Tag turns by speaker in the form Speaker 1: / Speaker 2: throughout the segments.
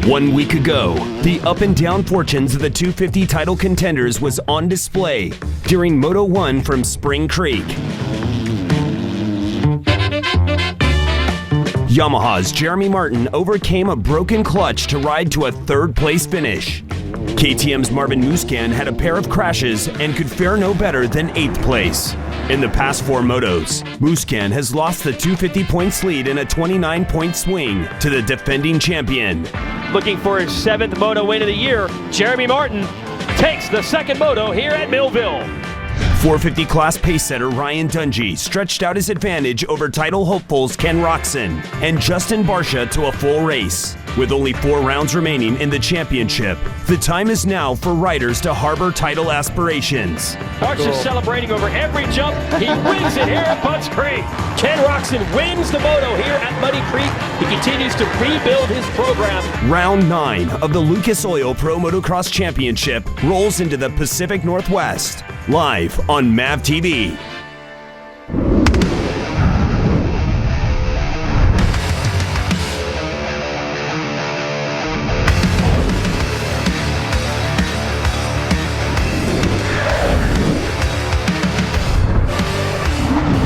Speaker 1: 1 week ago, the up and down fortunes of the 250 title contenders was on display during Moto 1 from Spring Creek. Yamaha's Jeremy Martin overcame a broken clutch to ride to a third-place finish. KTM's Marvin Musquin had a pair of crashes and could fare no better than 8th place. In the past 4 motos, Musquin has lost the 250 points lead in a 29-point swing to the defending champion.
Speaker 2: Looking for his 7th moto win of the year, Jeremy Martin takes the 2nd moto here at Millville.
Speaker 1: 450 class pace setter Ryan Dungey stretched out his advantage over title hopefuls Ken Roczen and Justin Barcia to a full race. With only 4 rounds remaining in the championship, the time is now for riders to harbor title aspirations.
Speaker 2: Barcia's celebrating over every jump. He wins it here at Butts Creek. Ken Roczen wins the moto here at Muddy Creek. He continues to rebuild his program.
Speaker 1: Round 9 of the Lucas Oil Pro Motocross Championship rolls into the Pacific Northwest. Live on MAV TV.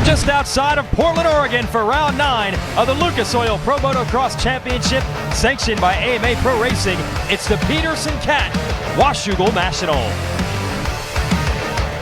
Speaker 2: Just outside of Portland, Oregon for round 9 of the Lucas Oil Pro Motocross Championship, sanctioned by AMA Pro Racing. It's the Peterson Cat Washougal National.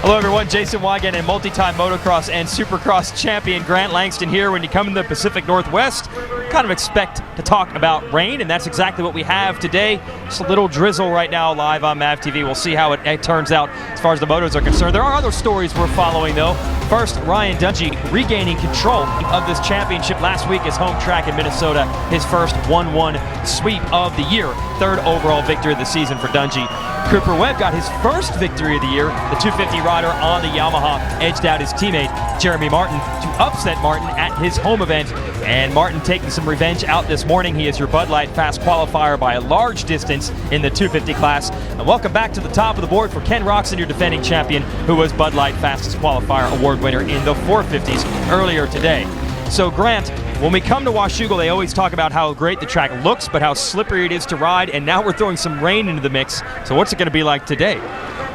Speaker 2: Hello everyone, Jason Wigan and multi-time motocross and supercross champion Grant Langston here. When you come to the Pacific Northwest, kind of expect to talk about rain, and that's exactly what we have today. Just a little drizzle right now live on MAV TV. We'll see how it turns out as far as the motos are concerned. There are other stories we're following though. First, Ryan Dungey regaining control of this championship last week, his home track in Minnesota, his first 1-1 sweep of the year, 3rd overall victory of the season for Dungey. Cooper Webb got his first victory of the year. The 250 rider on the Yamaha edged out his teammate Jeremy Martin to upset Martin at his home event. And Martin taking some revenge out this morning. He is your Bud Light fast qualifier by a large distance in the 250 class. And welcome back to the top of the board for Ken Roczen, your defending champion, who was Bud Light fastest qualifier award winner in the 450s earlier today. So Grant, when we come to Washougal, they always talk about how great the track looks, but how slippery it is to ride, and now we're throwing some rain into the mix. So what's it going to be like today?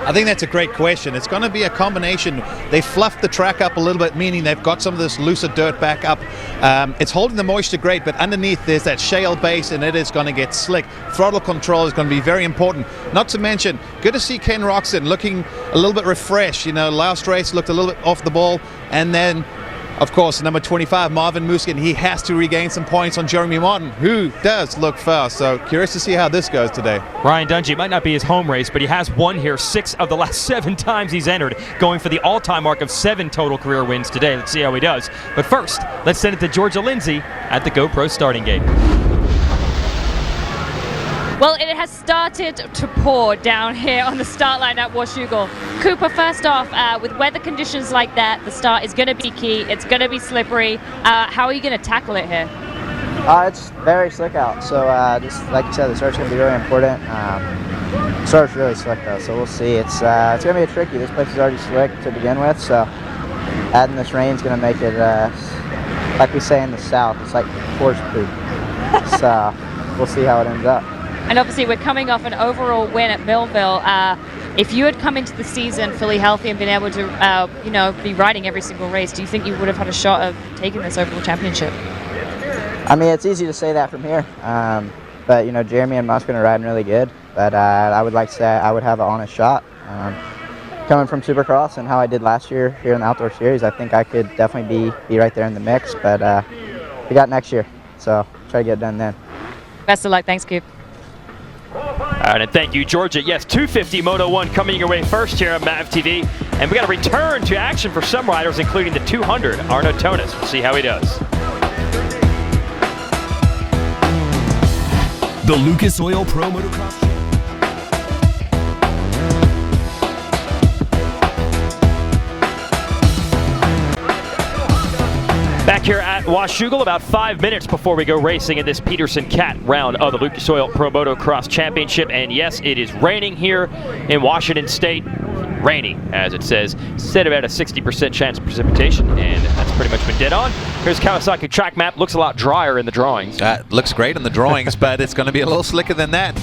Speaker 3: I think that's a great question. It's going to be a combination. They fluffed the track up a little bit, meaning they've got some of this looser dirt back up. It's holding the moisture great, but underneath there's that shale base, and it is going to get slick. Throttle control is going to be very important. Not to mention, good to see Ken Roczen looking a little bit refreshed. You know, last race looked a little bit off the ball, and then of course, number 25, Marvin Musquin, he has to regain some points on Jeremy Martin, who does look fast. So curious to see how this goes today.
Speaker 2: Ryan Dungey might not be his home race, but he has won here 6 of the last 7 times he's entered, going for the all-time mark of 7 total career wins today. Let's see how he does. But first, let's send it to Georgia Lindsay at the GoPro starting gate.
Speaker 4: Well, it has started to pour down here on the start line at Washougal. Cooper, first off, with weather conditions like that, the start is going to be key. It's going to be slippery. How are you going to tackle it here?
Speaker 5: It's very slick out, so just like you said, the start's going to be really important. The start's really slick though, so we'll see. It's going to be a tricky. This place is already slick to begin with, so adding this rain is going to make it, like we say in the South, it's like horse poop. So we'll see how it ends up.
Speaker 4: And obviously we're coming off an overall win at Millville. If you had come into the season fully healthy and been able to, be riding every single race, do you think you would have had a shot of taking this overall championship?
Speaker 5: I mean, it's easy to say that from here, but Jeremy and Musquin are riding really good. But I would like to say I would have an honest shot. Coming from Supercross and how I did last year here in the Outdoor Series, I think I could definitely be right there in the mix. But we got next year, so try to get it done then.
Speaker 4: Best of luck. Thanks, Coop.
Speaker 2: All right, and thank you, Georgia. Yes, 250 Moto 1 coming your way first here on MAV TV. And we got a return to action for some riders, including the 200, Arno Tonis. We'll see how he does.
Speaker 1: The Lucas Oil Pro Motocross.
Speaker 2: Back here at Washougal, about 5 minutes before we go racing in this Peterson Cat round of the Lucas Oil Pro Motocross Championship. And yes, it is raining here in Washington State. Rainy, as it says. Said about a 60% chance of precipitation, and that's pretty much been dead on. Here's Kawasaki track map. Looks a lot drier in the drawings.
Speaker 3: Looks great in the drawings, but it's going to be a little slicker than that.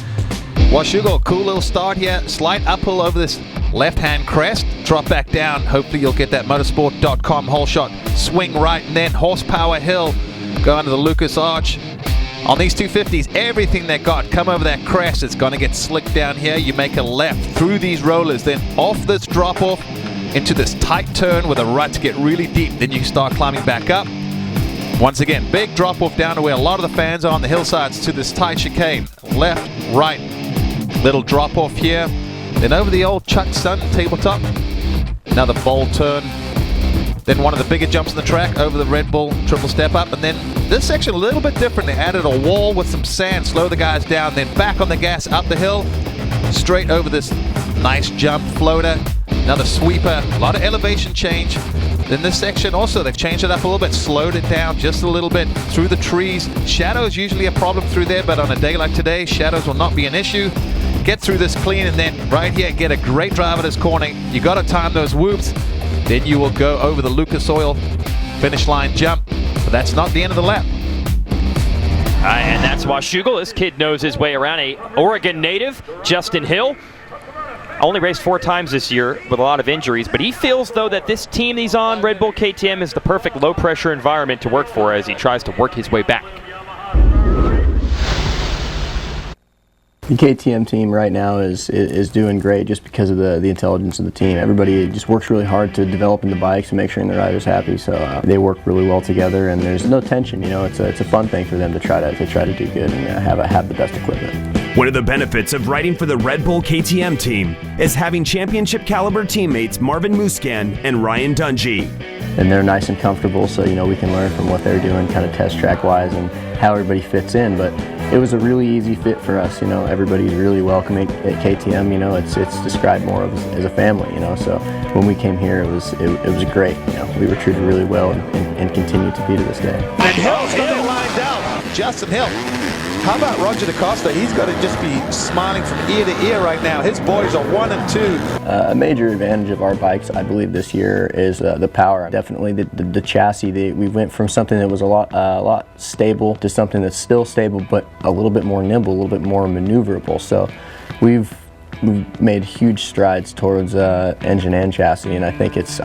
Speaker 3: Washougal, cool little start here. Slight uphill over this left-hand crest. Drop back down. Hopefully you'll get that motorsport.com whole shot. Swing right, and then horsepower hill. Go under the Lucas Arch. On these 250s, everything they got, come over that crest. It's going to get slick down here. You make a left through these rollers, then off this drop-off into this tight turn where the ruts get really deep. Then you start climbing back up. Once again, big drop-off down to where a lot of the fans are on the hillsides to this tight chicane. Left, right, little drop-off here. Then over the old Chuck Sun tabletop. Another bold turn. Then one of the bigger jumps on the track over the Red Bull triple step up. And then this section a little bit different. They added a wall with some sand, slow the guys down, then back on the gas up the hill, straight over this nice jump floater. Another sweeper, a lot of elevation change. Then this section also, they've changed it up a little bit, slowed it down just a little bit through the trees. Shadows usually a problem through there, but on a day like today, shadows will not be an issue. Get through this clean, and then right here, get a great drive at this corner. You got to time those whoops. Then you will go over the Lucas Oil finish line jump. But that's not the end of the lap.
Speaker 2: And that's Washougal. This kid knows his way around. A Oregon native, Justin Hill. Only raced 4 times this year with a lot of injuries, but he feels, though, that this team he's on, Red Bull KTM, is the perfect low-pressure environment to work for as he tries to work his way back.
Speaker 6: The KTM team right now is doing great just because of the intelligence of the team. Everybody just works really hard to develop the bikes and make sure the riders happy. So they work really well together, and there's no tension. You know, it's a fun thing for them to try to do good and have the best equipment.
Speaker 1: One of the benefits of riding for the Red Bull KTM team is having championship caliber teammates Marvin Musquin and Ryan Dungey.
Speaker 6: And they're nice and comfortable, so you know we can learn from what they're doing, kind of test track wise, and how everybody fits in. But it was a really easy fit for us. You know, everybody's really welcoming at KTM. You know, it's described more as a family. You know, so when we came here, it was great. You know, we were treated really well and continue to be to this day.
Speaker 3: And Hill's got it lined out. Justin Hill. How about Roger DaCosta? He's got to just be smiling from ear to ear right now. His boys are 1 and 2.
Speaker 6: A major advantage of our bikes, I believe, this year is the power. Definitely the chassis. We went from something that was a lot stable to something that's still stable, but a little bit more nimble, a little bit more maneuverable. So we've made huge strides towards engine and chassis, and I think it's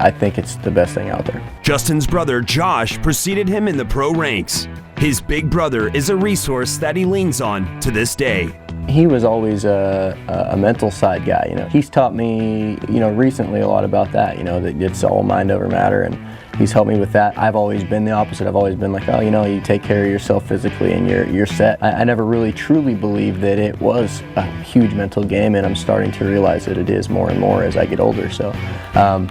Speaker 6: the best thing out there.
Speaker 1: Justin's brother Josh preceded him in the pro ranks. His big brother is a resource that he leans on to this day.
Speaker 6: He was always a mental side guy. You know, he's taught me, you know, recently a lot about that. You know, that it's all mind over matter, and he's helped me with that. I've always been the opposite. I've always been like, oh, you know, you take care of yourself physically and you're set. I never really truly believed that it was a huge mental game, and I'm starting to realize that it is more and more as I get older. So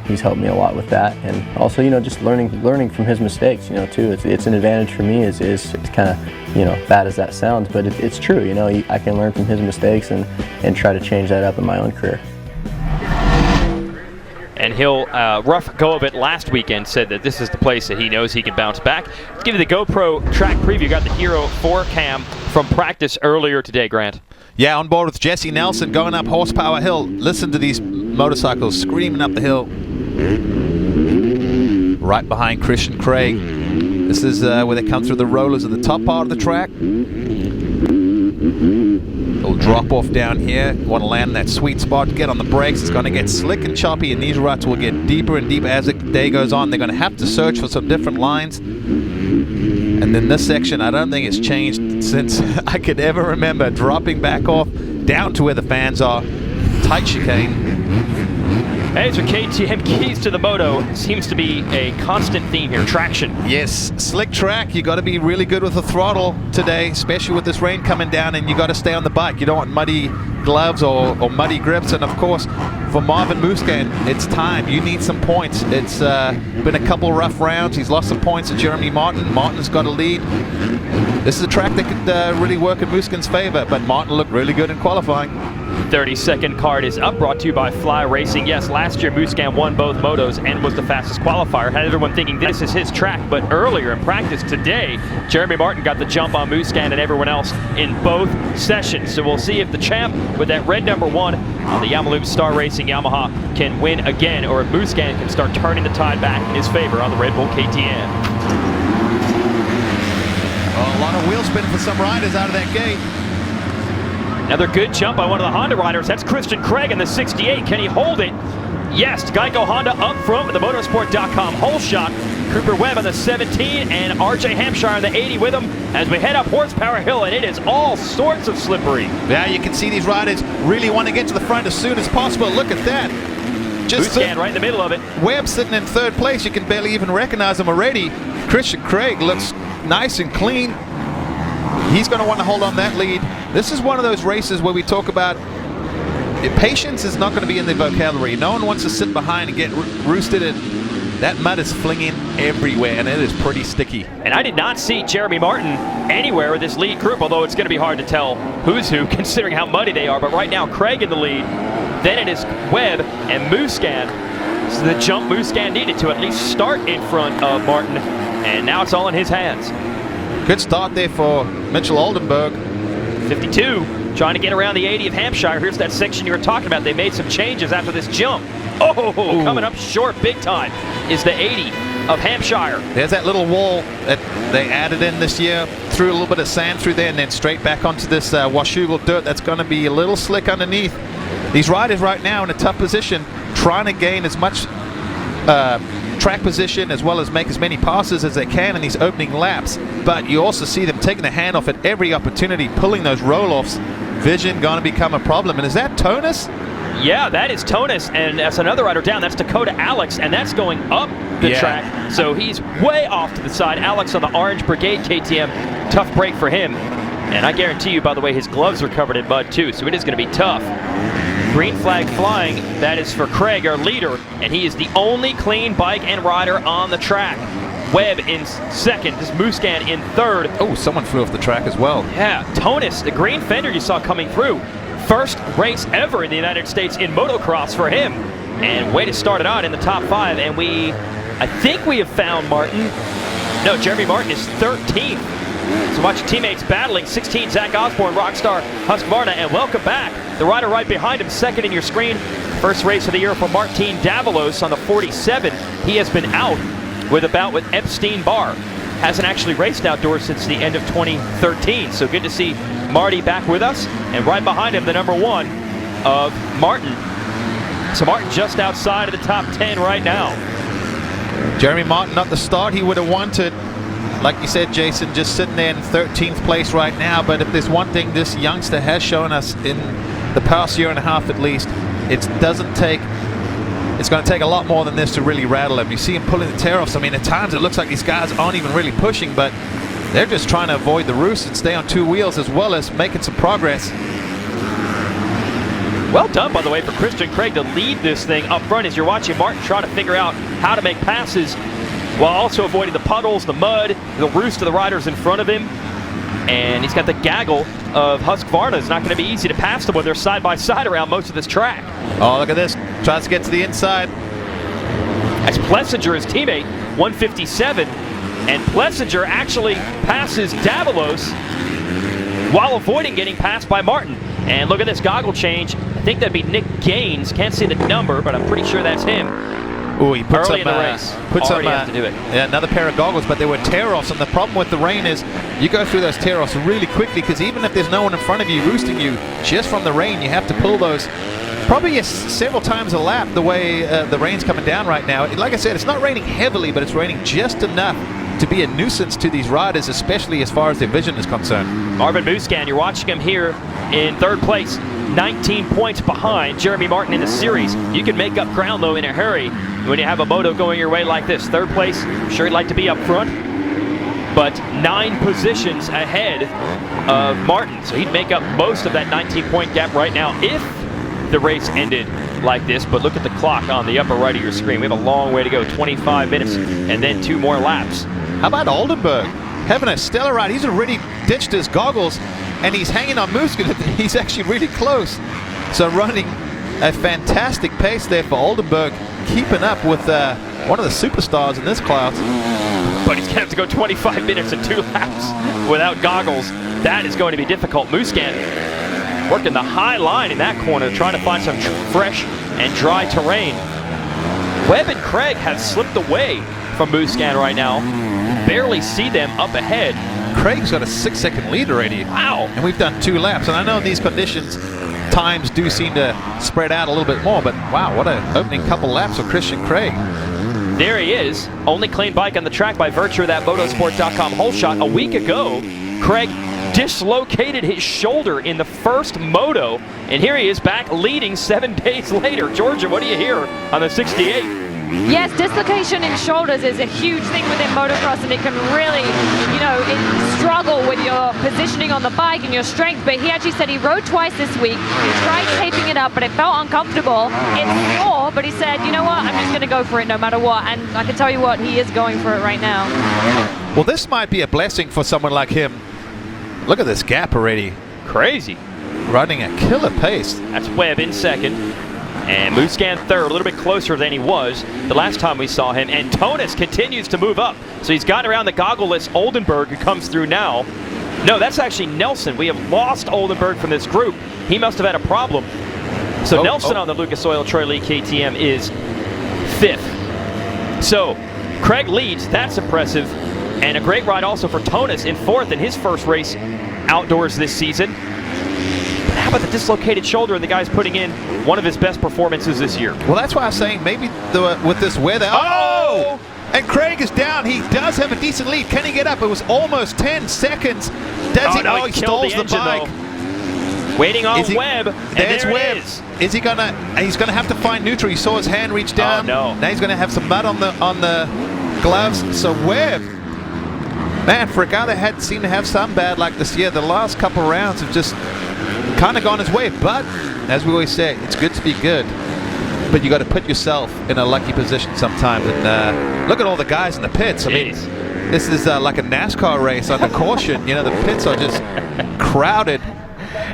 Speaker 6: he's helped me a lot with that, and also, you know, just learning from his mistakes. You know, too. It's an advantage for me. It's kind of, you know, bad as that sounds, but it's true. You know, I can learn from his mistakes and try to change that up in my own career.
Speaker 2: And Hill, rough go of it last weekend, said that this is the place that he knows he can bounce back. Let's give you the GoPro track preview. You got the Hero 4 cam from practice earlier today, Grant.
Speaker 3: Yeah, on board with Jesse Nelson going up Horsepower Hill. Listen to these motorcycles screaming up the hill. Right behind Christian Craig. This is where they come through the rollers at the top part of the track. Little drop off down here. Want to land that sweet spot, get on the brakes. It's going to get slick and choppy, and these ruts will get deeper and deeper as the day goes on. They're going to have to search for some different lines. And then this section, I don't think it's changed since I could ever remember. Dropping back off down to where the fans are. Tight chicane.
Speaker 2: Hey, so KTM keys to the moto seems to be a constant theme here, traction.
Speaker 3: Yes, slick track. You got to be really good with the throttle today, especially with this rain coming down, and you got to stay on the bike. You don't want muddy gloves or muddy grips. And of course, for Marvin Musquin, it's time. You need some points. It's been a couple rough rounds. He's lost some points to Jeremy Martin. Martin's got a lead. This is a track that could really work in Musquin's favor, but Martin looked really good in qualifying.
Speaker 2: 30-second card is up, brought to you by Fly Racing. Yes, last year Muscan won both motos and was the fastest qualifier. Had everyone thinking this is his track, but earlier in practice today, Jeremy Martin got the jump on Muscan and everyone else in both sessions. So we'll see if the champ with that red number 1 on the Yamalume Star Racing Yamaha can win again, or if Muscan can start turning the tide back in his favor on the Red Bull KTM.
Speaker 3: Oh, a lot of wheel spin for some riders out of that gate.
Speaker 2: Another good jump by one of the Honda riders. That's Christian Craig in the 68. Can he hold it? Yes, Geico Honda up front with the motorsport.com whole shot. Cooper Webb on the 17 and RJ Hampshire on the 80 with him as we head up Horsepower Hill, and it is all sorts of slippery.
Speaker 3: Yeah, you can see these riders really want to get to the front as soon as possible. Look at that. Just
Speaker 2: right in the middle of it.
Speaker 3: Webb sitting in third place. You can barely even recognize him already. Christian Craig looks nice and clean. He's going to want to hold on that lead. This is one of those races where we talk about patience is not going to be in the vocabulary. No one wants to sit behind and get roosted, and that mud is flinging everywhere, and it is pretty sticky.
Speaker 2: And I did not see Jeremy Martin anywhere with this lead group, although it's going to be hard to tell who's who considering how muddy they are. But right now, Craig in the lead. Then it is Webb and Muscan. This is the jump Muscan needed to at least start in front of Martin, and now it's all in his hands.
Speaker 3: Good start there for Mitchell Oldenburg.
Speaker 2: 52, trying to get around the 80 of Hampshire. Here's that section you were talking about. They made some changes after this jump. Oh, coming up short big time is the 80 of Hampshire.
Speaker 3: There's that little wall that they added in this year. Threw a little bit of sand through there and then straight back onto this Washougal dirt. That's going to be a little slick underneath. These riders right now in a tough position, trying to gain as much track position as well as make as many passes as they can in these opening laps. But you also see them taking the hand off at every opportunity, pulling those roll-offs. Vision going to become a problem. And is that Tonus?
Speaker 2: Yeah, that is Tonus, and that's another rider down. That's Dakota Alex, and that's going up the track. So he's way off to the side. Alex on the Orange Brigade KTM. Tough break for him. And I guarantee you, by the way, his gloves are covered in mud too, so it is going to be tough. Green flag flying. That is for Craig, our leader, and he is the only clean bike and rider on the track. Webb in second, this Muscan in third.
Speaker 3: Oh, someone flew off the track as well.
Speaker 2: Yeah, Tonus, the green fender you saw coming through. First race ever in the United States in motocross for him. And way to start it out in the top 5. And I think we have found Martin. No, Jeremy Martin is 13th. So watch your teammates battling. 16, Zach Osborne, Rockstar Husqvarna, and welcome back. The rider right behind him, second in your screen. First race of the year for Martin Davalos on the 47. He has been out with a bout with Epstein-Barr. Hasn't actually raced outdoors since the end of 2013. So good to see Marty back with us. And right behind him, the number 1 of Martin. So Martin just outside of the top 10 right now.
Speaker 3: Jeremy Martin at the start, he would have wanted, like you said, Jason, just sitting there in 13th place right now. But if there's one thing this youngster has shown us in the past year and a half at least, it's going to take a lot more than this to really rattle him. You see him pulling the tear-offs. I mean, at times it looks like these guys aren't even really pushing, but they're just trying to avoid the roost and stay on 2 wheels as well as making some progress.
Speaker 2: Well done, by the way, for Christian Craig to lead this thing up front as you're watching Martin try to figure out how to make passes while also avoiding the puddles, the mud, the roost of the riders in front of him. And he's got the gaggle of Husqvarna. It's not going to be easy to pass them when they're side by side around most of this track.
Speaker 3: Oh, look at this. Tries to get to the inside.
Speaker 2: As Plessinger, his teammate, 157. And Plessinger actually passes Davalos while avoiding getting passed by Martin. And look at this goggle change. I think that'd be Nick Gaines. Can't see the number, but I'm pretty sure that's him.
Speaker 3: Oh, he puts
Speaker 2: early in the race. Already have to do it.
Speaker 3: Yeah, another pair of goggles, but they were tear-offs. And the problem with the rain is you go through those tear-offs really quickly, because even if there's no one in front of you roosting you, just from the rain, you have to pull those probably several times a lap the way the rain's coming down right now. Like I said, it's not raining heavily, but it's raining just enough to be a nuisance to these riders, especially as far as their vision is concerned.
Speaker 2: Marvin Muscan, you're watching him here in third place, 19 points behind Jeremy Martin in the series. You can make up ground, though, in a hurry when you have a moto going your way like this. Third place, I'm sure he'd like to be up front, but 9 positions ahead of Martin. So he'd make up most of that 19-point gap right now if the race ended like this. But look at the clock on the upper right of your screen. We have a long way to go, 25 minutes and then 2 more laps.
Speaker 3: How about Oldenburg? Having a stellar ride. He's already ditched his goggles and he's hanging on Muscat. He's actually really close. So running a fantastic pace there for Oldenburg, keeping up with one of the superstars in this class.
Speaker 2: But he's going to have to go 25 minutes and 2 laps without goggles. That is going to be difficult. Musquin working the high line in that corner, trying to find some fresh and dry terrain. Webb and Craig have slipped away from Musquin right now. Barely see them up ahead.
Speaker 3: Craig's got a 6-second lead already.
Speaker 2: Wow.
Speaker 3: And we've done 2 laps. And I know in these conditions, times do seem to spread out a little bit more. But wow, what an opening couple laps for Christian Craig.
Speaker 2: There he is. Only clean bike on the track by virtue of that motorsport.com hole shot. A week ago, Craig dislocated his shoulder in the first moto. And here he is back leading 7 days later. Georgia, what do you hear on the 68?
Speaker 4: Yes, dislocation in shoulders is a huge thing within motocross, and it can really, struggle with your positioning on the bike and your strength. But he actually said he rode twice this week. He tried taping it up, but it felt uncomfortable. It's sore, but he said, you know what, I'm just going to go for it no matter what. And I can tell you what, he is going for it right now.
Speaker 3: Well, this might be a blessing for someone like him. Look at this gap already.
Speaker 2: Crazy.
Speaker 3: Running a killer pace.
Speaker 2: That's Webb in second. And Musquin third, a little bit closer than he was the last time we saw him. And Tonis continues to move up. So he's gotten around the goggleless Oldenburg, who comes through now. No, that's actually Nelson. We have lost Oldenburg from this group. He must have had a problem. So Nelson on the Lucas Oil Troy Lee KTM is 5th. So Craig leads. That's impressive. And a great ride also for Tonis in 4th in his first race outdoors this season. How about the dislocated shoulder, and the guy's putting in one of his best performances this year?
Speaker 3: Well, that's why I was saying maybe with this weather. Oh! And Craig is down. He does have a decent lead. Can he get up? It was almost 10 seconds. Does he?
Speaker 2: No,
Speaker 3: he stalls the bike.
Speaker 2: Though. Waiting on Webb. And
Speaker 3: there's
Speaker 2: there
Speaker 3: Webb.
Speaker 2: It is.
Speaker 3: Is he gonna? He's gonna have to find neutral. He saw his hand reach down.
Speaker 2: Oh, no.
Speaker 3: Now he's gonna have some mud on the gloves. So Webb, man, for a guy that seemed to have some bad luck this year, the last couple rounds have just kind of gone his way. But as we always say, it's good to be good, but you got to put yourself in a lucky position sometimes. And look at all the guys in the pits. I mean, this is like a NASCAR race under caution. The pits are just crowded.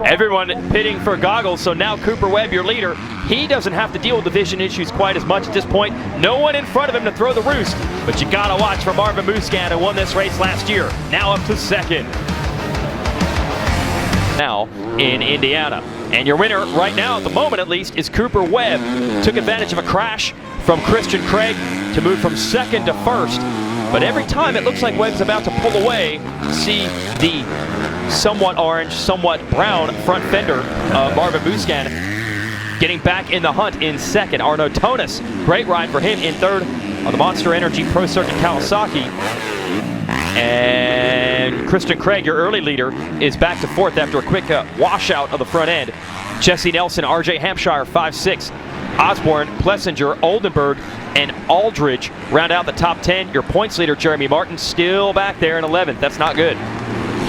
Speaker 2: Everyone pitting for goggles. So now Cooper Webb, your leader, he doesn't have to deal with the vision issues quite as much at this point. No one in front of him to throw the roost. But you got to watch for Marvin Musquin, who won this race last year. Now up to 2nd. Now in Indiana. And your winner right now, at the moment at least, is Cooper Webb. Took advantage of a crash from Christian Craig to move from 2nd to 1st. But every time it looks like Webb's about to pull away, see the somewhat orange, somewhat brown front fender of Marvin Musquin getting back in the hunt in 2nd. Arno Tonis, great ride for him in 3rd on the Monster Energy Pro Circuit Kawasaki. And Christian Craig, your early leader, is back to 4th after a quick washout of the front end. Jesse Nelson, RJ Hampshire, 5-6. Osborne, Plessinger, Oldenburg, and Aldridge round out the top 10. Your points leader, Jeremy Martin, still back there in 11th. That's not good.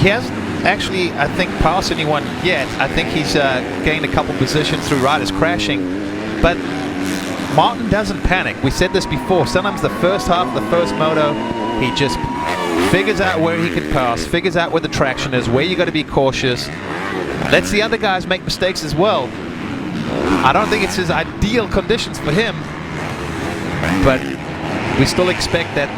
Speaker 3: He hasn't actually, I think, passed anyone yet. I think he's gained a couple positions through riders crashing. But Martin doesn't panic. We said this before. Sometimes the first half of the first moto, he just figures out where he can pass, figures out where the traction is, where you got to be cautious. Lets the other guys make mistakes as well. I don't think it's his ideal conditions for him, but we still expect that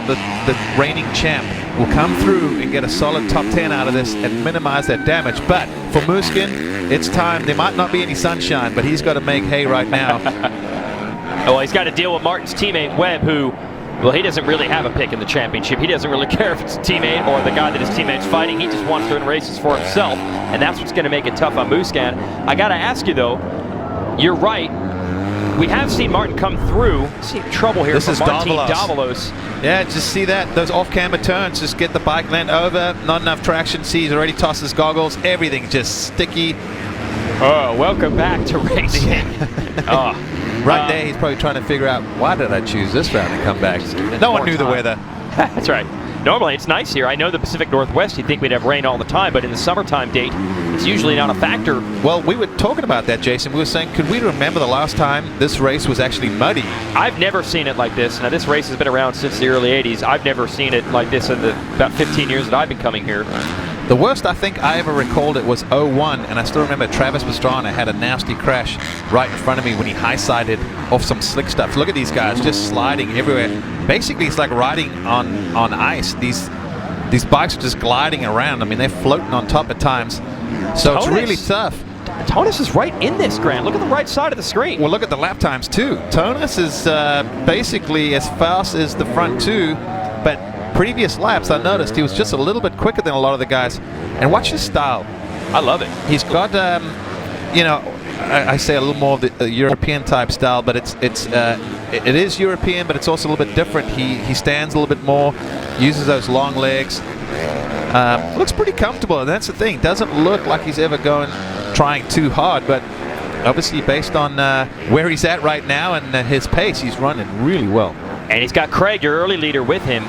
Speaker 3: the reigning champ will come through and get a solid top 10 out of this and minimize that damage. But for Musquin, it's time. There might not be any sunshine, but he's got to make hay right now.
Speaker 2: Well, he's got to deal with Martin's teammate, Webb, who, well, he doesn't really have a pick in the championship. He doesn't really care if it's a teammate or the guy that his teammate's fighting. He just wants to win races for himself, and that's what's going to make it tough on Musquin. I got to ask you, though, you're right. We have seen Martin come through. See trouble here for Martin Davalos.
Speaker 3: Yeah, just see that. Those off-camera turns, just get the bike land over. Not enough traction. See, he's already tossed his goggles. Everything just sticky.
Speaker 2: Oh, welcome back to racing.
Speaker 3: Right there, he's probably trying to figure out, why did I choose this round to come back? No one knew the weather.
Speaker 2: That's right. Normally it's nice here. I know the Pacific Northwest, you'd think we'd have rain all the time, but in the summertime date, it's usually not a factor.
Speaker 3: Well, we were talking about that, Jason. We were saying, could we remember the last time this race was actually muddy?
Speaker 2: I've never seen it like this. Now, this race has been around since the early 80s. I've never seen it like this in the about 15 years that I've been coming here.
Speaker 3: The worst I think I ever recalled it was 01, and I still remember Travis Pastrana had a nasty crash right in front of me when he high-sided off some slick stuff. Look at these guys just sliding everywhere. Basically, it's like riding on ice. These bikes are just gliding around. I mean, they're floating on top at times. So it's really tough.
Speaker 2: Tonus is right in this, Grant. Look at the right side of the screen.
Speaker 3: Well, look at the lap times, too. Tonus is basically as fast as the front two, but previous laps, I noticed he was just a little bit quicker than a lot of the guys. And watch his style.
Speaker 2: I love it.
Speaker 3: He's got, I say a little more of the European type style, but it is European, but it's also a little bit different. He stands a little bit more, uses those long legs. Looks pretty comfortable, and that's the thing. Doesn't look like he's ever trying too hard, but obviously based on where he's at right now and his pace, he's running really well.
Speaker 2: And he's got Craig, your early leader, with him.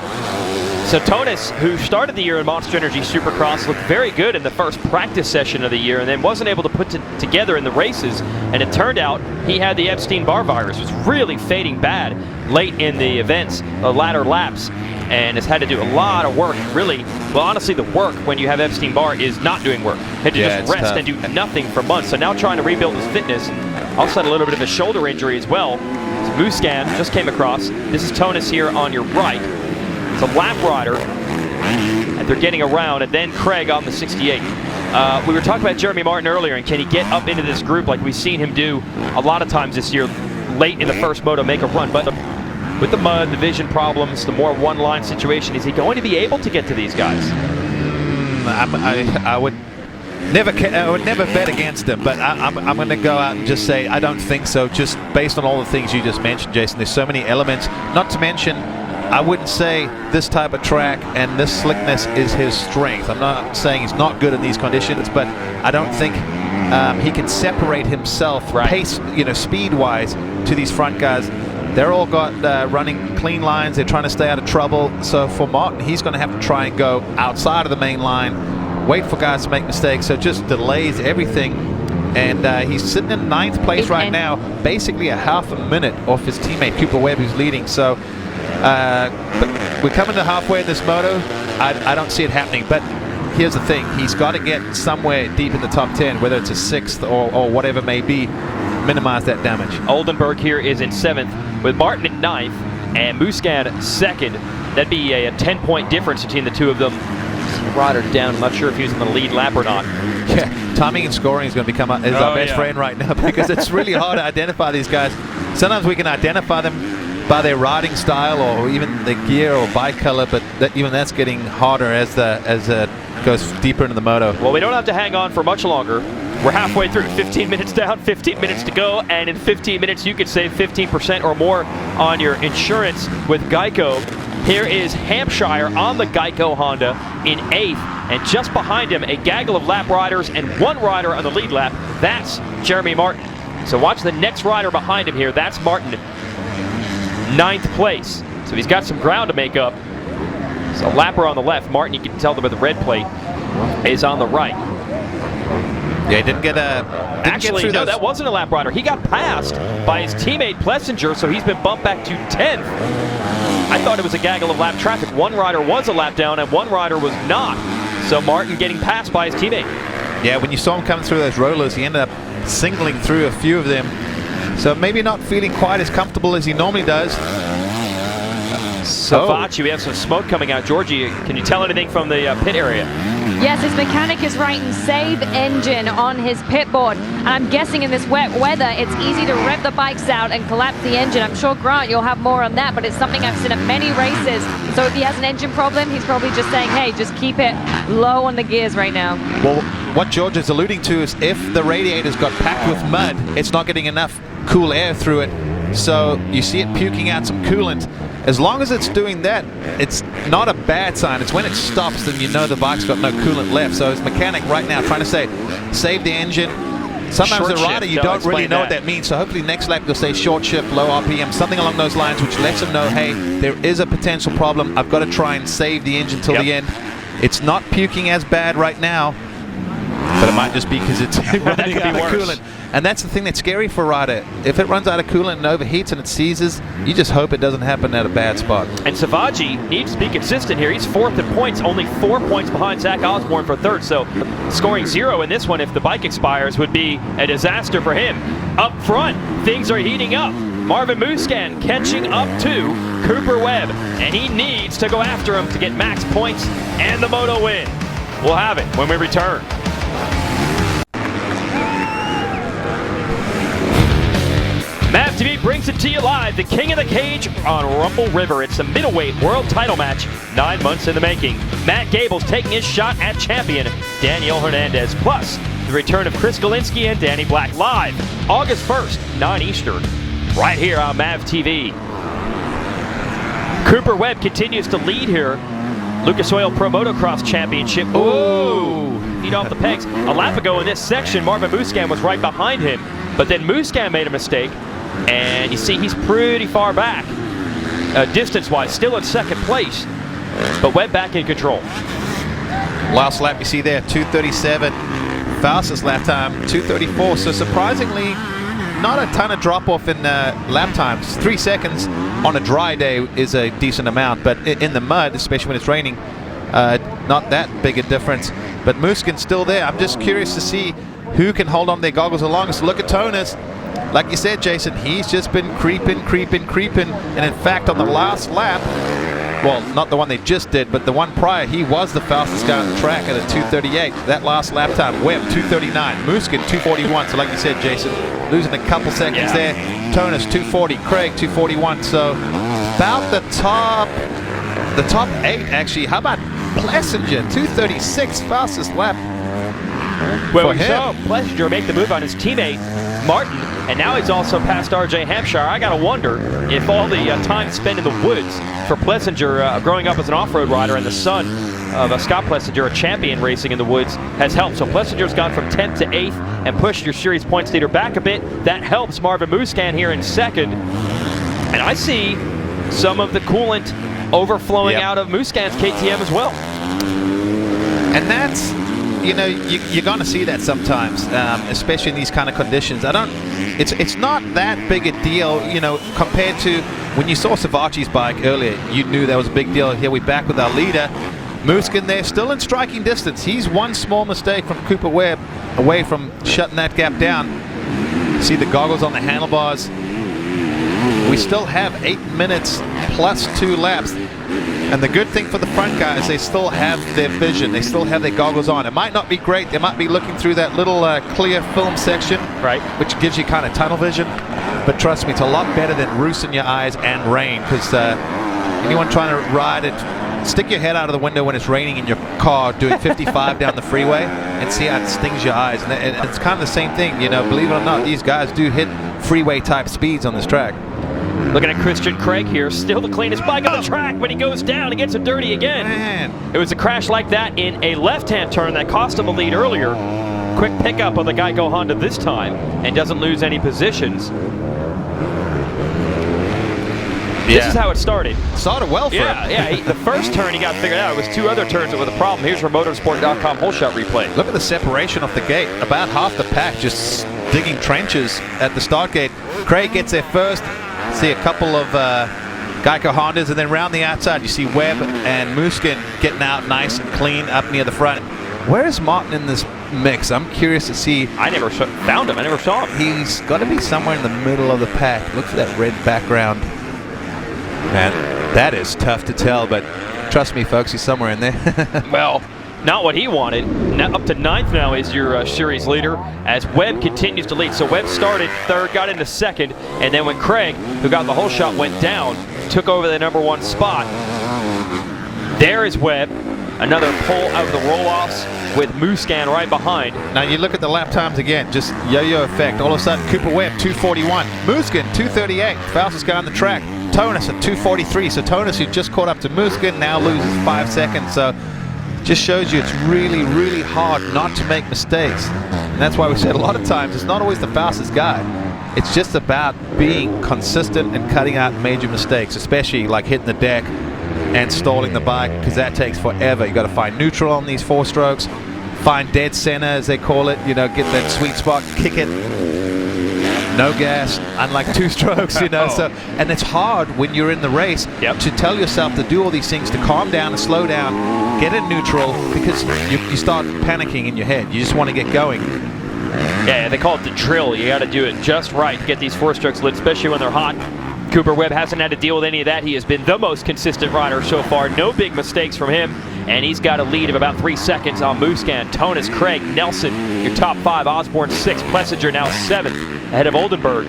Speaker 2: So Tonus, who started the year in Monster Energy Supercross, looked very good in the first practice session of the year and then wasn't able to put it together in the races. And it turned out he had the Epstein-Barr virus. It was really fading bad late in the events, the latter laps, and has had to do a lot of work. Really, well, honestly, the work when you have Epstein-Barr is not doing work. Had to just rest and do nothing for months. So now trying to rebuild his fitness. Also had a little bit of a shoulder injury as well. Muscan just came across. This is Tonus here on your right. It's a lap rider, and they're getting around, and then Craig on the 68. We were talking about Jeremy Martin earlier, and can he get up into this group like we've seen him do a lot of times this year, late in the first moto, make a run. But with the mud, the vision problems, the more one-line situation, is he going to be able to get to these guys?
Speaker 3: I would never bet against him, but I'm going to go out and just say I don't think so, just based on all the things you just mentioned, Jason. There's so many elements, not to mention I wouldn't say this type of track and this slickness is his strength. I'm not saying he's not good in these conditions, but I don't think he can separate himself pace, speed-wise to these front guys. They're all got running clean lines. They're trying to stay out of trouble. So for Martin, he's going to have to try and go outside of the main line, wait for guys to make mistakes. So it just delays everything. And he's sitting in 9th place right now, basically a half a minute off his teammate Cooper Webb, who's leading. So but we're coming to halfway in this moto. I don't see it happening. But here's the thing. He's got to get somewhere deep in the top 10, whether it's a 6th or whatever may be, minimize that damage.
Speaker 2: Oldenburg here is in 7th with Martin in 9th and Muscan 2nd. That'd be a 10-point difference between the two of them. Ryder down. I'm not sure if he's in the lead lap or not.
Speaker 3: Yeah, timing and scoring is going to become our best friend right now, because it's really hard to identify these guys. Sometimes we can identify them by their riding style or even the gear or bike color, but even that's getting harder as it goes deeper into the moto.
Speaker 2: Well, we don't have to hang on for much longer. We're halfway through, 15 minutes down, 15 minutes to go, and in 15 minutes you could save 15% or more on your insurance with Geico. Here is Hampshire on the Geico Honda in 8th, and just behind him a gaggle of lap riders and one rider on the lead lap. That's Jeremy Martin. So watch the next rider behind him here. That's Martin, 9th place. So he's got some ground to make up. So lapper on the left. Martin, you can tell them with the red plate, is on the right.
Speaker 3: Yeah, he didn't get a...
Speaker 2: Actually, no, that wasn't a lap rider. He got passed by his teammate Plessinger, so he's been bumped back to 10th. I thought it was a gaggle of lap traffic. One rider was a lap down and one rider was not. So Martin getting passed by his teammate. Yeah,
Speaker 3: when you saw him coming through those rollers, he ended up singling through a few of them. So maybe not feeling quite as comfortable as he normally does.
Speaker 2: Savachi, we have some smoke coming out. Georgie, can you tell anything from the pit area?
Speaker 4: Yes, his mechanic is writing save engine on his pit board. And I'm guessing in this wet weather, it's easy to rev the bikes out and collapse the engine. I'm sure, Grant, you'll have more on that, but it's something I've seen at many races. So if he has an engine problem, he's probably just saying, hey, just keep it low on the gears right now.
Speaker 3: Well, what George is alluding to is if the radiator's got packed with mud, it's not getting enough cool air through it. So you see it puking out some coolant. As long as it's doing that, it's not a bad sign. It's when it stops that you know the bike's got no coolant left. So his mechanic right now trying to say, save the engine. Sometimes the rider, you don't really know what that means. So hopefully next lap you'll say short shift, low RPM, something along those lines, which lets them know, hey, there is a potential problem. I've got to try and save the engine till the end. It's not puking as bad right now, but it might just be because it's running out of coolant. And that's the thing that's scary for a rider. If it runs out of coolant and overheats and it seizes, you just hope it doesn't happen at a bad spot.
Speaker 2: And Savaji needs to be consistent here. He's 4th in points, only 4 points behind Zach Osborne for 3rd. So scoring 0 in this one if the bike expires would be a disaster for him. Up front, things are heating up. Marvin Musquin catching up to Cooper Webb, and he needs to go after him to get max points and the moto win. We'll have it when we return. MAV TV brings it to you live, the King of the Cage on Rumble River. It's a middleweight world title match, 9 months in the making. Matt Gable's taking his shot at champion Daniel Hernandez, plus the return of Chris Galinsky and Danny Black live August 1st, 9 Eastern, right here on MAV TV. Cooper Webb continues to lead here. Lucas Oil Pro Motocross Championship. Ooh, feet off the pegs. A lap ago in this section, Marvin Musquin was right behind him, but then Musquin made a mistake, and you see he's pretty far back, distance-wise, still in 2nd place, but Webb back in control.
Speaker 3: Last lap you see there, 2:37. Fastest lap time, 2:34. So surprisingly, not a ton of drop-off in lap times. 3 seconds on a dry day is a decent amount, but in the mud, especially when it's raining, not that big a difference. But Musquin's still there. I'm just curious to see who can hold on their goggles the longest. Look at Tonus. Like you said, Jason, he's just been creeping. And in fact, on the last lap, well, not the one they just did, but the one prior, he was the fastest guy on the track at a 2:38. That last lap time, Webb 2:39, Musquin 2:41. So like you said, Jason, losing a couple seconds there. Tonus 2:40, Craig 2:41. So about the top 8 actually. How about Plessinger 2:36, fastest lap
Speaker 2: Well,
Speaker 3: for
Speaker 2: we
Speaker 3: him.
Speaker 2: saw Plessinger make the move on his teammate Martin, and now he's also passed RJ Hampshire. I gotta wonder if all the time spent in the woods for Plessinger, growing up as an off-road rider and the son of Scott Plessinger, a champion racing in the woods, has helped. So Plessinger's gone from 10th to 8th and pushed your series points leader back a bit. That helps Marvin Musquin here in 2nd. And I see some of the coolant overflowing out of Musquin's KTM as well.
Speaker 3: And that's, you know, you're going to see that sometimes, especially in these kind of conditions. It's not that big a deal, you know, compared to when you saw Savachi's bike earlier. You knew that was a big deal. Here we're back with our leader, Musquin there, still in striking distance. He's one small mistake from Cooper Webb away from shutting that gap down. See the goggles on the handlebars. We still have 8 minutes plus 2 laps. And the good thing for the front guys, they still have their vision. They still have their goggles on. It might not be great. They might be looking through that little clear film section,
Speaker 2: right,
Speaker 3: which gives you kind of tunnel vision. But trust me, it's a lot better than roost in your eyes and rain, because anyone trying to ride it, stick your head out of the window when it's raining in your car doing 55 down the freeway and see how it stings your eyes. And it's kind of the same thing, you know, believe it or not, these guys do hit freeway type speeds on this track.
Speaker 2: Looking at Christian Craig here, still the cleanest bike on the track. When he goes down, he gets it dirty again.
Speaker 3: Man.
Speaker 2: It was a crash like that in a left-hand turn that cost him a lead earlier. Quick pickup of the Geico Honda this time, and doesn't lose any positions. This is how it started.
Speaker 3: Started well for him.
Speaker 2: Yeah. The first turn he got figured out. It was 2 other turns that were the problem. Here's your motorsport.com whole shot replay.
Speaker 3: Look at the separation off the gate. About half the pack just digging trenches at the start gate. Craig gets there first. See a couple of Geico Hondas, and then round the outside you see Webb and Musquin getting out nice and clean up near the front. Where is Martin in this mix? I'm curious to see.
Speaker 2: I never found him. I never saw him.
Speaker 3: He's got to be somewhere in the middle of the pack. Look for that red background. Man, that is tough to tell, but trust me, folks, he's somewhere in there.
Speaker 2: Well, not what he wanted. Now, up to 9th now is your series leader as Webb continues to lead. So Webb started 3rd, got into 2nd, and then when Craig, who got the whole shot, went down, took over the number 1 spot. There is Webb. Another pull out of the roll-offs with Musquin right behind.
Speaker 3: Now you look at the lap times again, just yo-yo effect. All of a sudden, Cooper Webb, 2:41. Musquin, 2:38. Fastest guy on the track. Tonus at 2:43. So Tonus, who just caught up to Musquin, now loses 5 seconds. So just shows you it's really, really hard not to make mistakes. And that's why we said a lot of times it's not always the fastest guy. It's just about being consistent and cutting out major mistakes, especially like hitting the deck and stalling the bike, because that takes forever. You got to find neutral on these 4 strokes, find dead center, as they call it, get that sweet spot, kick it. No gas, unlike two strokes, So, and it's hard when you're in the race to tell yourself to do all these things, to calm down and slow down, get in neutral, because you start panicking in your head. You just want to get going.
Speaker 2: Yeah, they call it the drill. You got to do it just right to get these 4-strokes lit, especially when they're hot. Cooper Webb hasn't had to deal with any of that. He has been the most consistent rider so far. No big mistakes from him. And he's got a lead of about 3 seconds on Musquin, Tonis, Craig, Nelson, your top 5. Osborne 6th, Plessinger now 7th, ahead of Oldenburg.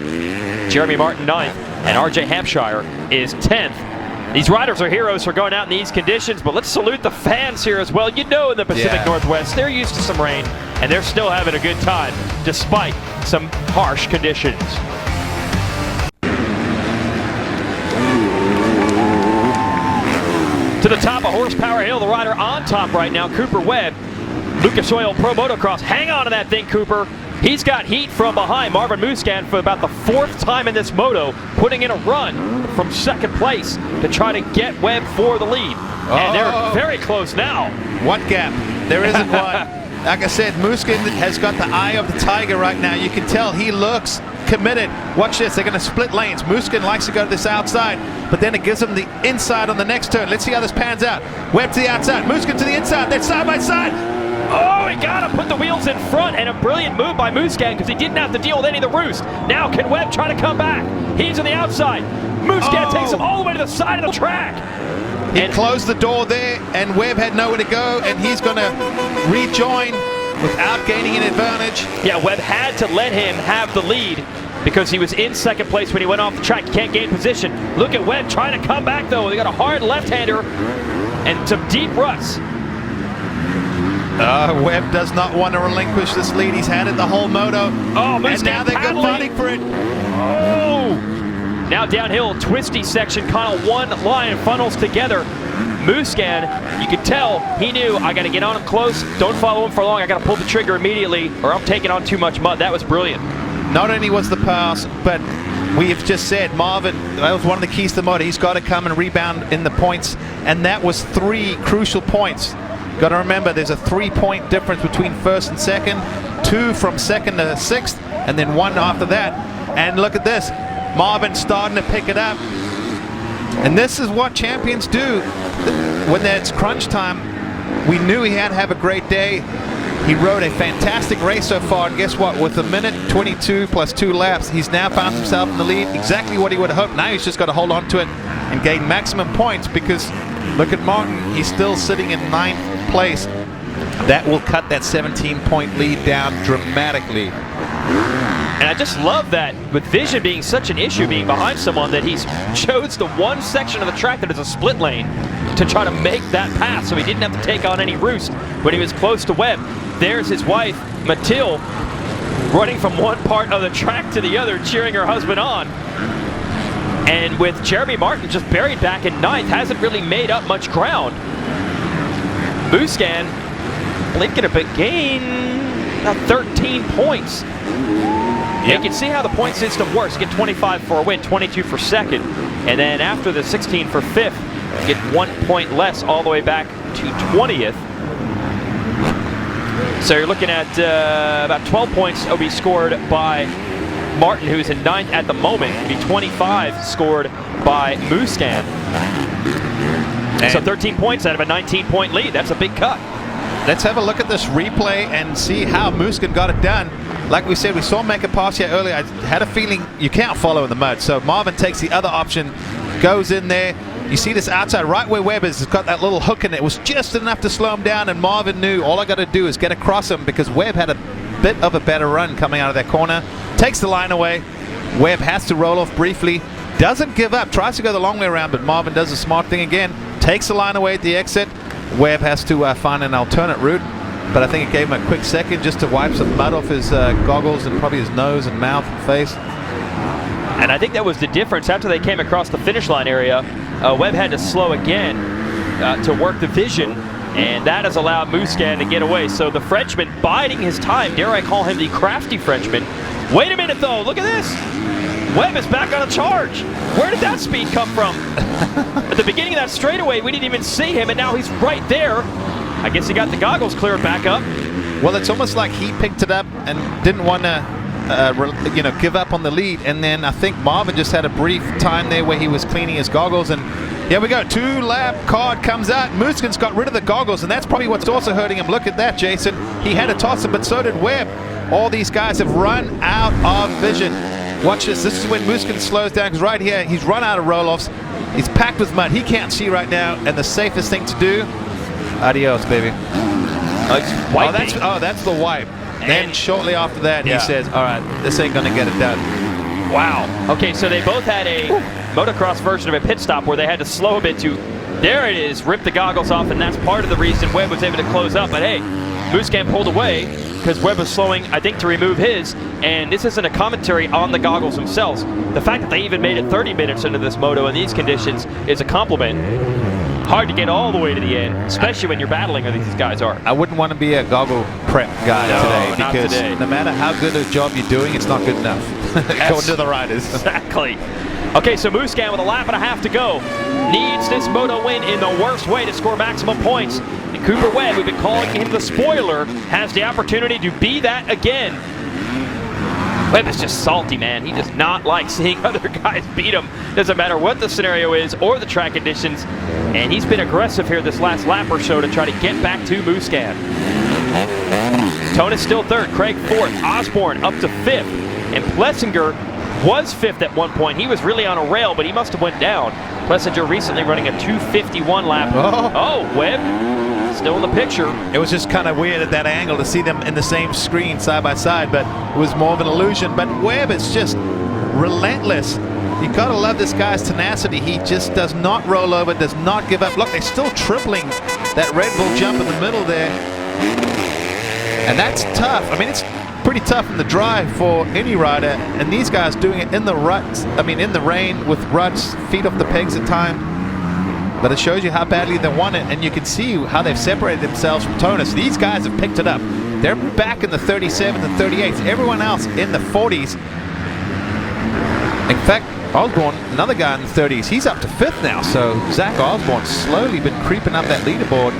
Speaker 2: Jeremy Martin 9th, and RJ Hampshire is 10th. These riders are heroes for going out in these conditions, but let's salute the fans here as well. In the Pacific Northwest, they're used to some rain, and they're still having a good time despite some harsh conditions. To the top of Horsepower Hill, the rider on top right now, Cooper Webb. Lucas Oil Pro Motocross. Hang on to that thing, Cooper. He's got heat from behind Marvin Musquin for about the 4th time in this moto, putting in a run from 2nd place to try to get Webb for the lead. And they're very close now.
Speaker 3: What gap? There isn't one. Like I said, Musquin has got the eye of the tiger right now. You can tell he looks committed. Watch this, they're going to split lanes. Musquin likes to go to this outside, but then it gives him the inside on the next turn. Let's see how this pans out. Webb to the outside, Musquin to the inside. They're side by side.
Speaker 2: Oh, he got to put the wheels in front, and a brilliant move by Musquin because he didn't have to deal with any of the roost. Now can Webb try to come back? He's on the outside. Musquin takes him all the way to the side of the track.
Speaker 3: He closed the door there, and Webb had nowhere to go, and he's going to rejoin without gaining an advantage.
Speaker 2: Yeah, Webb had to let him have the lead because he was in 2nd place when he went off the track. He can't gain position. Look at Webb trying to come back, though. They got a hard left-hander and some deep ruts.
Speaker 3: Webb does not want to relinquish this lead. He's had it the whole moto.
Speaker 2: Oh,
Speaker 3: and now they're good fighting for it.
Speaker 2: Oh! Now downhill, twisty section, kind of one line funnels together. Musquin, you could tell he knew, I got to get on him close. Don't follow him for long. I got to pull the trigger immediately or I'm taking on too much mud. That was brilliant.
Speaker 3: Not only was the pass, but we've just said Marvin, that was one of the keys to the moto. He's got to come and rebound in the points, and that was 3 crucial points. Got to remember, there's a 3-point difference between 1st and 2nd, 2 from 2nd to 6th, and then 1 after that. And look at this, Marvin starting to pick it up. And this is what champions do. When it's crunch time, we knew he had to have a great day. He rode a fantastic race so far, and guess what? With a minute 22 plus 2 laps, he's now found himself in the lead. Exactly what he would have hoped. Now he's just got to hold on to it and gain maximum points, because look at Martin. He's still sitting in 9th place. That will cut that 17-point lead down dramatically.
Speaker 2: And I just love that, with vision being such an issue, being behind someone, that he's chose the one section of the track that is a split lane to try to make that pass, so he didn't have to take on any roost when he was close to Webb. There's his wife, Mathilde, running from one part of the track to the other, cheering her husband on. And with Jeremy Martin just buried back in 9th, hasn't really made up much ground. Musquin, I believe, going to gain about 13 points. You can see how the point system works. You get 25 for a win, 22 for 2nd, and then after the 16 for 5th, you get 1 point less all the way back to 20th. So you're looking at about 12 points will be scored by Martin, who's in 9th at the moment. It'll be 25 scored by Musquin. So 13 points out of a 19-point lead. That's a big cut.
Speaker 3: Let's have a look at this replay and see how Musquin got it done. Like we said, we saw him make a pass here earlier. I had a feeling you can't follow in the mud. So Marvin takes the other option, goes in there. You see this outside right where Webb is, it's got that little hook in it. It was just enough to slow him down, and Marvin knew all I got to do is get across him, because Webb had a bit of a better run coming out of that corner. Takes the line away. Webb has to roll off briefly. Doesn't give up. Tries to go the long way around, but Marvin does a smart thing again. Takes the line away at the exit. Webb has to find an alternate route, but I think it gave him a quick second just to wipe some mud off his goggles and probably his nose and mouth and face.
Speaker 2: And I think that was the difference. After they came across the finish line area, Webb had to slow again to work the vision, and that has allowed Musquin to get away. So the Frenchman biding his time. Dare I call him the crafty Frenchman. Wait a minute, though. Look at this. Webb is back on a charge. Where did that speed come from? At the beginning of that straightaway, we didn't even see him, and now he's right there. I guess he got the goggles cleared back up.
Speaker 3: Well, it's almost like he picked it up and didn't want to, give up on the lead. And then I think Marvin just had a brief time there where he was cleaning his goggles. And here we go. 2-lap card comes out. Muskin's got rid of the goggles, and that's probably what's also hurting him. Look at that, Jason. He had to toss him, but so did Webb. All these guys have run out of vision. Watch this. This is when Muskin slows down, because right here, he's run out of roll-offs. He's packed with mud. He can't see right now, and the safest thing to do, adios, baby. That's the wipe. And then shortly after that, he says, all right, this ain't going to get it done.
Speaker 2: Wow. Okay, so they both had a motocross version of a pit stop where they had to slow a bit to, there it is, rip the goggles off, and that's part of the reason Webb was able to close up. But hey, Musquin pulled away because Webb was slowing, I think, to remove his. And this isn't a commentary on the goggles themselves. The fact that they even made it 30 minutes into this moto in these conditions is a compliment. Hard to get all the way to the end, especially when you're battling as these guys are.
Speaker 3: I wouldn't want to be a goggle prep guy today, because no matter how good a job you're doing, it's not good enough. Going to the riders.
Speaker 2: Exactly. Okay, so Musquin with a lap and a half to go needs this moto win in the worst way to score maximum points. And Cooper Webb, we've been calling him the spoiler, has the opportunity to be that again. Webb is just salty, man. He does not like seeing other guys beat him. Doesn't matter what the scenario is or the track conditions. And he's been aggressive here this last lap or so to try to get back to Musquin. Tonis still third, Craig fourth, Osborne up to fifth, and Plessinger was fifth at one point. He was really on a rail, but he must have went down. Plessinger recently running a 2:51 lap. Oh, Webb still in the picture.
Speaker 3: It was just kind of weird at that angle to see them in the same screen side by side, but it was more of an illusion. But Webb is just relentless. You gotta love this guy's tenacity. He just does not roll over, does not give up. Look, they're still tripling that Red Bull jump in the middle there. And that's tough. I mean, it's pretty tough in the drive for any rider, and these guys doing it in the ruts, in the rain with ruts, feet off the pegs at time. But it shows you how badly they want it, and you can see how they've separated themselves from Tonis. These guys have picked it up. They're back in the 37s and 38s. Everyone else in the 40s. In fact, Osborne, another guy in the 30s, he's up to fifth now. So Zach Osborne's slowly been creeping up that leaderboard.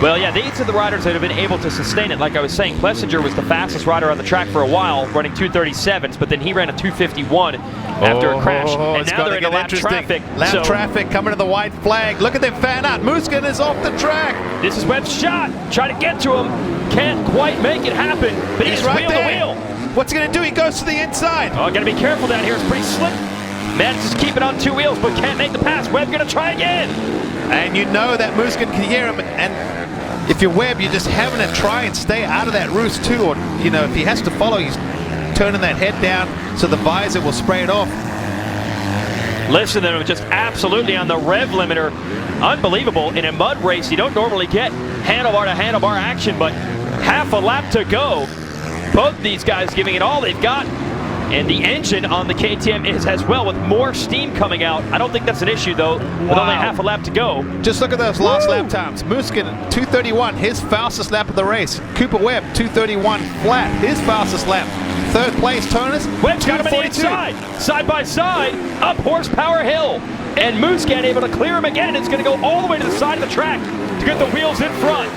Speaker 2: Well, yeah, these are the riders that have been able to sustain it. Like I was saying, Plessinger was the fastest rider on the track for a while, running 2:37s, but then he ran a 2:51 after a crash. And now they're in lap traffic.
Speaker 3: Lap traffic coming to the white flag. Look at them fan out. Musquin is off the track.
Speaker 2: This is Webb's shot. Try to get to him. Can't quite make it happen, but he's right wheel
Speaker 3: there.
Speaker 2: to wheel.
Speaker 3: What's he going to do? He goes to the inside.
Speaker 2: Oh, got to be careful down here. It's pretty slick. Manages to keep it on two wheels, but can't make the pass. Webb going to try again.
Speaker 3: And you know that Musquin can hear him. And if you're Webb, you're just having to try and stay out of that roost too. Or, if he has to follow, he's turning that head down so the visor will spray it off.
Speaker 2: Listen to them, just absolutely on the rev limiter. Unbelievable. In a mud race, you don't normally get handlebar to handlebar action, but half a lap to go. Both these guys giving it all they've got. And the engine on the KTM is as well, with more steam coming out. I don't think that's an issue, though, with only half a lap to go.
Speaker 3: Just look at those last lap times. Musquin, 2:31, his fastest lap of the race. Cooper Webb, 2:31 flat, his fastest lap. Third place, Tonis.
Speaker 2: Webb's got him on the inside. Side by side, up Horsepower Hill. And Musquin able to clear him again. It's going to go all the way to the side of the track to get the wheels in front.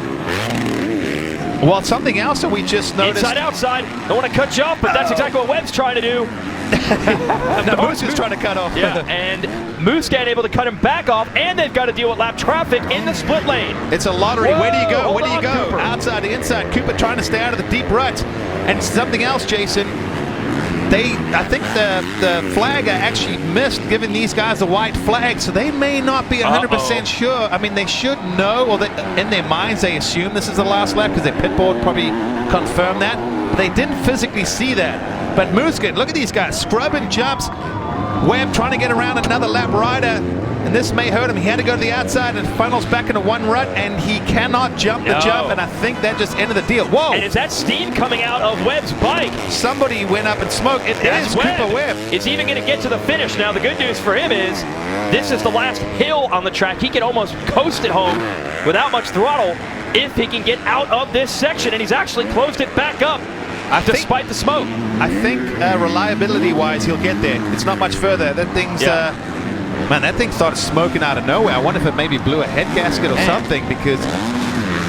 Speaker 3: Well, something else that we just noticed.
Speaker 2: Inside, outside. Don't want to cut you off, but that's exactly what Webb's trying to do.
Speaker 3: No, Musquin's trying to cut off.
Speaker 2: Yeah, and Musquin able to cut him back off, and they've got to deal with lap traffic in the split lane.
Speaker 3: It's a lottery.
Speaker 2: Whoa,
Speaker 3: where do you go? Where do you go?
Speaker 2: Cooper.
Speaker 3: Outside to inside. Cooper trying to stay out of the deep ruts. And something else, Jason. I think the flagger actually missed giving these guys a white flag, so they may not be 100% sure. I mean, they should know, or in their minds they assume this is the last lap because their pit board probably confirmed that. But they didn't physically see that. But Musquin, look at these guys, scrubbing jumps. Webb trying to get around another lap rider, and this may hurt him. He had to go to the outside and funnels back into one rut, and he cannot jump the jump, and I think that just ended the deal. Whoa!
Speaker 2: And is that steam coming out of Webb's bike?
Speaker 3: Somebody went up and smoked. It is Cooper Webb.
Speaker 2: It's even going to get to the finish. Now, the good news for him is this is the last hill on the track. He can almost coast it home without much throttle if he can get out of this section, and he's actually closed it back up. Despite the smoke.
Speaker 3: I think reliability-wise, he'll get there. It's not much further. That thing's, man, that thing started smoking out of nowhere. I wonder if it maybe blew a head gasket or something, because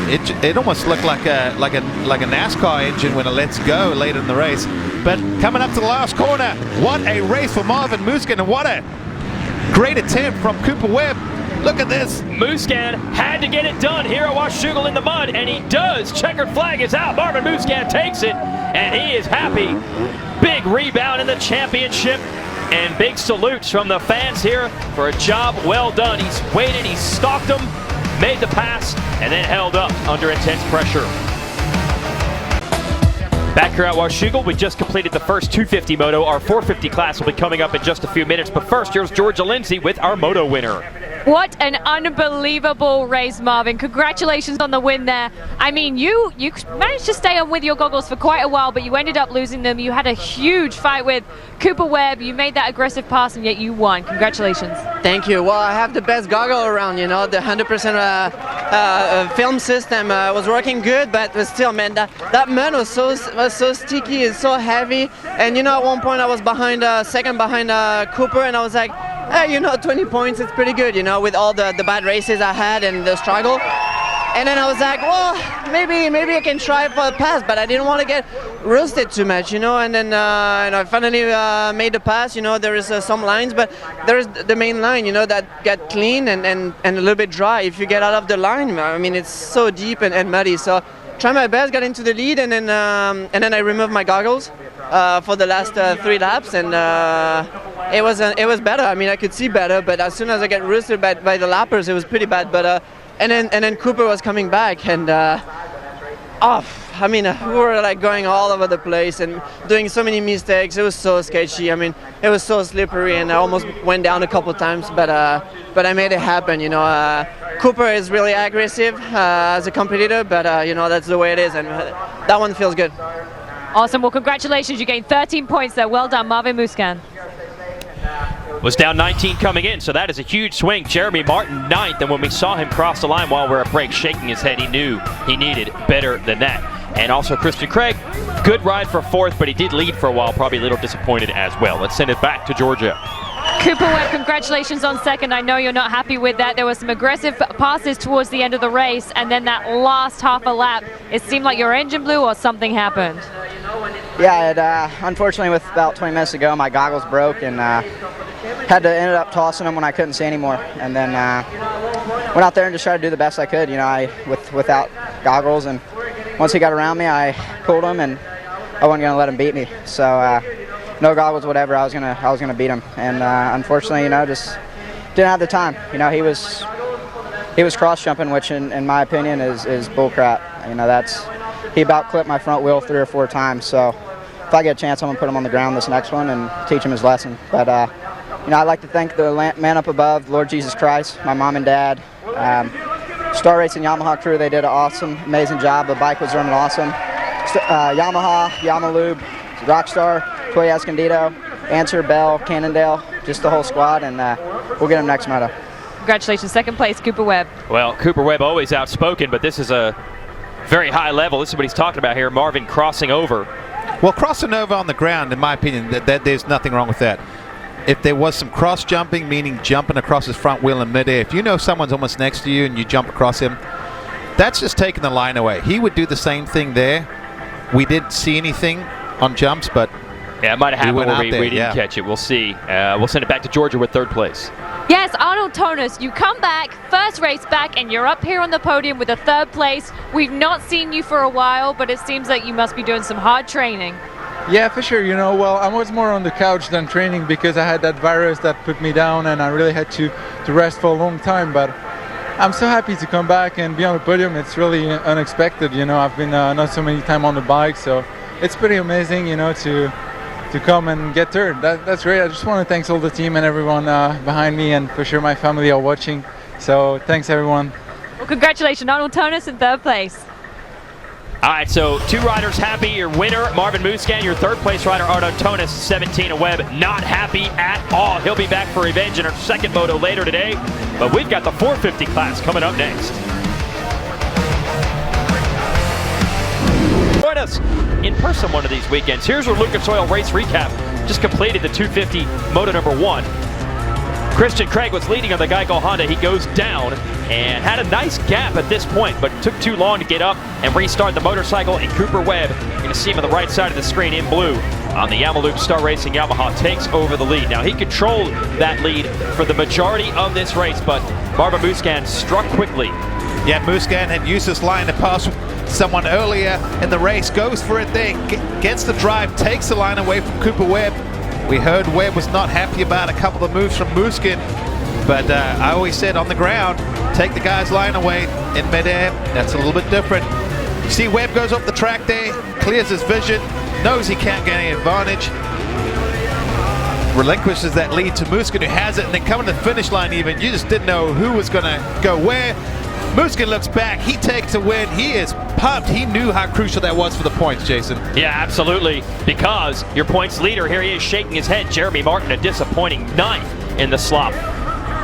Speaker 3: it almost looked like a NASCAR engine when it lets go later in the race. But coming up to the last corner, what a race for Marvin Musquin, and what a great attempt from Cooper Webb. Look at this.
Speaker 2: Musquin had to get it done here at Washougal in the mud, and he does. Checkered flag is out. Marvin Musquin takes it, and he is happy. Big rebound in the championship, and big salutes from the fans here for a job well done. He's waited, he stalked them, made the pass, and then held up under intense pressure. Back here at Washougal, we just completed the first 250 moto. Our 450 class will be coming up in just a few minutes. But first, here's Georgia Lindsay with our moto winner.
Speaker 4: What an unbelievable race, Marvin. Congratulations on the win there. I mean, you managed to stay on with your goggles for quite a while, but you ended up losing them. You had a huge fight with Cooper Webb. You made that aggressive pass, and yet you won. Congratulations.
Speaker 7: Thank you. Well, I have the best goggle around, you know. The 100% film system was working good, but still, man, that mud was so sticky and so heavy. And, you know, at one point I was second behind Cooper, and I was like, hey, you know, 20 points, it's pretty good, you know, with all the bad races I had and the struggle. And then I was like, well, maybe I can try for a pass, but I didn't want to get roasted too much, you know. And then and I finally made the pass. You know, there is some lines, but there is the main line, you know, that get clean and a little bit dry. If you get out of the line, I mean, it's so deep and muddy. So try my best, got into the lead, and then I removed my goggles for the last 3 laps, and it was better. I mean, I could see better, but as soon as I get roasted by the lappers, it was pretty bad. But and then Cooper was coming back, and I mean, we were like going all over the place and doing so many mistakes. It was so sketchy. I mean, it was so slippery, and I almost went down a couple times, but I made it happen. You know, Cooper is really aggressive as a competitor, but you know, that's the way it is, and that one feels good.
Speaker 4: Awesome. Well, congratulations. You gained 13 points there. Well done, Marvin Musquin.
Speaker 2: Was down 19 coming in, so that is a huge swing. Jeremy Martin 9th, and when we saw him cross the line while we were at break shaking his head, he knew he needed better than that. And also Christian Craig, good ride for 4th, but he did lead for a while, probably a little disappointed as well. Let's send it back to Georgia.
Speaker 4: Cooper Webb, congratulations on 2nd. I know you're not happy with that. There were some aggressive passes towards the end of the race, and then that last half a lap, it seemed like your engine blew or something happened.
Speaker 5: Yeah, unfortunately, with about 20 minutes to go, my goggles broke, and had to end up tossing them when I couldn't see anymore. And then went out there and just tried to do the best I could, you know, without goggles. And once he got around me, I pulled him, and I wasn't gonna let him beat me. So no goggles, whatever. I was gonna beat him. And unfortunately, you know, just didn't have the time. You know, he was cross jumping, which in my opinion is bull crap. You know, he about clipped my front wheel 3 or 4 times. So if I get a chance, I'm gonna put him on the ground this next one and teach him his lesson. But you know, I'd like to thank the man up above, Lord Jesus Christ, my mom and dad, Star Racing Yamaha crew. They did an awesome, amazing job. The bike was running awesome. Yamaha, Yamalube, Rockstar, Toy Escondido, Answer, Bell, Cannondale, just the whole squad, and we'll get him next moto.
Speaker 4: Congratulations, 2nd place, Cooper Webb.
Speaker 2: Well, Cooper Webb always outspoken, but this is a very high level. This is what he's talking about here. Marvin crossing over.
Speaker 3: Well, crossing over on the ground, in my opinion, that there's nothing wrong with that. If there was some cross jumping, meaning jumping across his front wheel in midair, if you know someone's almost next to you and you jump across him, that's just taking the line away. He would do the same thing there. We didn't see anything on jumps, but
Speaker 2: yeah, it might have happened where we didn't
Speaker 3: yeah.
Speaker 2: catch it. We'll see. We'll send it back to Georgia with 3rd place.
Speaker 4: Yes, Arnold Tonis, you come back, first race back, and you're up here on the podium with a 3rd place. We've not seen you for a while, but it seems like you must be doing some hard training.
Speaker 8: Yeah, for sure. You know, well, I was more on the couch than training because I had that virus that put me down, and I really had to rest for a long time. But I'm so happy to come back and be on the podium. It's really unexpected. You know, I've been not so many times on the bike, so it's pretty amazing, you know, to come and get 3rd. That's great. I just want to thank all the team and everyone behind me, and for sure my family are watching. So thanks, everyone.
Speaker 4: Well, congratulations, Arnold Tonis in 3rd place.
Speaker 2: All right, so 2 riders happy. Your winner, Marvin Musquin. Your 3rd place rider, Arnaud Tonis, 17 and Webb, not happy at all. He'll be back for revenge in our 2nd moto later today. But we've got the 450 class coming up next. Join us in person one of these weekends. Here's your Lucas Oil race recap. Just completed the 250 moto number 1. Christian Craig was leading on the Geico Honda. He goes down and had a nice gap at this point, but took too long to get up and restart the motorcycle. And Cooper Webb, you're going to see him on the right side of the screen in blue on the Yamalupe Star Racing Yamaha, takes over the lead. Now, he controlled that lead for the majority of this race, but Marvin Musquin struck quickly.
Speaker 3: Yeah, Musquin had used this line to pass someone earlier in the race, goes for it there, gets the drive, takes the line away from Cooper Webb. We heard Webb was not happy about a couple of moves from Musquin, but I always said on the ground, take the guy's line away. In midair, that's a little bit different. You see Webb goes off the track there, clears his vision, knows he can't get any advantage, relinquishes that lead to Musquin, who has it, and then coming to the finish line even, you just didn't know who was going to go where. Musquin looks back, he takes a win, he is pumped. He knew how crucial that was for the points, Jason.
Speaker 2: Yeah, absolutely, because your points leader, here he is shaking his head, Jeremy Martin, a disappointing 9th in the slop.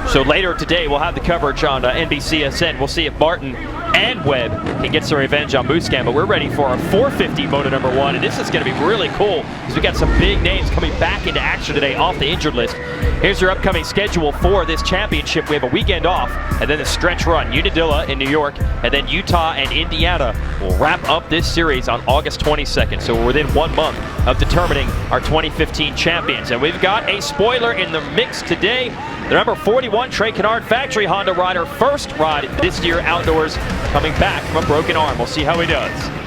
Speaker 2: So later today, we'll have the coverage on NBCSN. We'll see if Martin and Webb can get some revenge on Musquin, but we're ready for our 450 Moto number 1, and this is going to be really cool because we got some big names coming back into action today off the injured list. Here's your upcoming schedule for this championship. We have a weekend off, and then the stretch run, Unadilla in New York, and then Utah and Indiana will wrap up this series on August 22nd. So we're within 1 month of determining our 2015 champions. And we've got a spoiler in the mix today. The number 41 Trey Canard factory Honda rider, first ride this year outdoors, coming back from a broken arm. We'll see how he does.